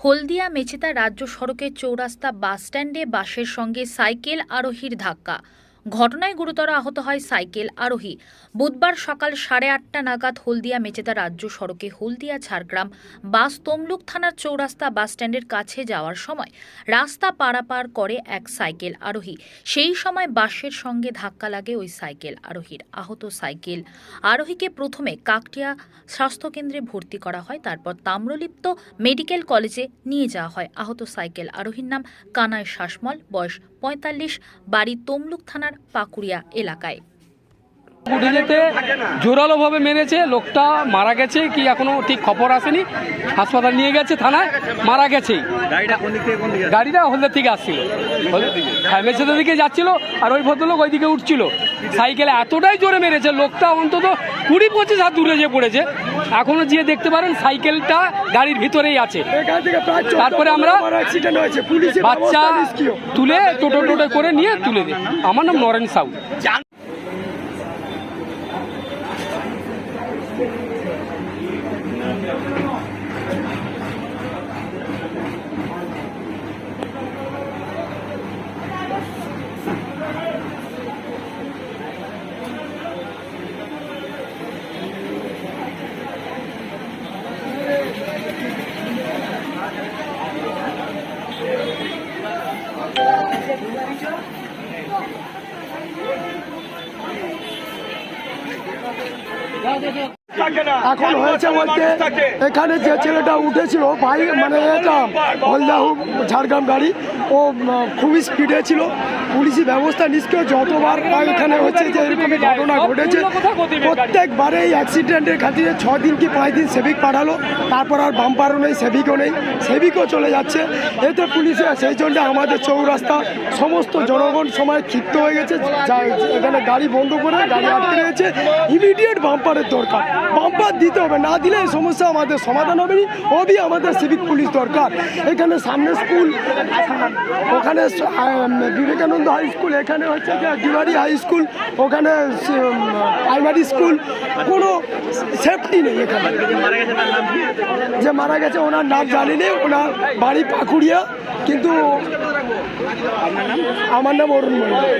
হলদিয়া মেচেদা রাজ্য সড়কের চৌরাস্তা বাসস্ট্যান্ডে বাসের সঙ্গে সাইকেল আরোহীর ধাক্কা। ঘটনায় গুরুতর আহত হয় সাইকেল আরোহী। বুধবার সকাল 8:30 নাগাদ হলদিয়া মেচেদা রাজ্য সড়কে হলদিয়া ঝাড়গ্রাম বাস তমলুক থানার চৌরাস্তা বাসস্ট্যান্ডের কাছে যাওয়ার সময় রাস্তা পারাপার করে এক সাইকেল আরোহী। সেই সময় বাসের সঙ্গে ধাক্কা লাগে ওই সাইকেল আরোহীর। আহত সাইকেল আরোহীকে প্রথমে কাকটিয়া স্বাস্থ্যকেন্দ্রে ভর্তি করা হয়, তারপর তাম্রলিপ্ত মেডিকেল কলেজে নিয়ে যাওয়া হয়। আহত সাইকেল আরোহীর নাম কানাই শাসমল, বয়স 45, বাড়ি তমলুক থানার পাকুড়িয়া এলাকায়। উঠে যেতে জোরালোভাবে মেরেছে। লোকটা মারা গেছে কি এখনো ঠিক খবর আসেনি। হাসপাতাল নিয়ে গেছে, থানায় মারা গেছেই। গাড়িটা হলদিয়া থেকে আসছিল, মেচেদার দিকে যাচ্ছিল, আর ওই ভদ্রলোক ওইদিকে উঠছিল। সাইকেলে এতটাই জোরে মেরেছে, লোকটা অন্তত 20-25 হাত দূরে যে পড়েছে। এখনো যে দেখতে পারেন সাইকেলটা গাড়ির ভিতরেই আছে। তারপরে আমরা বাচ্চা তুলে টোটো করে নিয়ে তুলে দিই। আমার নাম নরেন সাউ। এখন হয়েছে বলতে এখানে যে ছেলেটা উঠেছিল ভাই, মানে এটা হলদা ঝাড়গ্রাম গাড়ি, ও খুবই স্পিডে ছিল। পুলিশি ব্যবস্থা নিষ্ক্রিয়। যতবার এখানে হচ্ছে যে এরকমই ঘটনা ঘটেছে, প্রত্যেকবারে এই অ্যাক্সিডেন্টের খাতিরে 6 দিন কি 5 দিন সেভিক পাঠালো, তারপর আর বাম্পারও নেই, সেভিকও নেই, সেভিকও চলে যাচ্ছে। এতে পুলিশে সেই জন্য আমাদের চৌরাস্তা সমস্ত জনগণ সময় ক্ষিপ্ত হয়ে গেছে। এখানে গাড়ি বন্ধ করে গাড়ি আটকে রয়েছে। ইমিডিয়েট বাম্পারের দরকার, বাম্পার দিতে হবে, না দিলে এই সমস্যা আমাদের সমাধান হবে না। ওবি আমাদের সিভিক পুলিশ দরকার। এখানে সামনে স্কুল, ওখানে বিবেকানন্দ হাই স্কুল, এখানে হচ্ছে যে ডিবারি হাই স্কুল, ওখানে প্রাইমারি স্কুল, কোনো সেফটি নেই। এখানে যে মারা গেছে ওনার নাম জানি নেই, ওনার বাড়ি পাকুড়িয়া, কিন্তু আমার নাম অরুণ মন্ডল।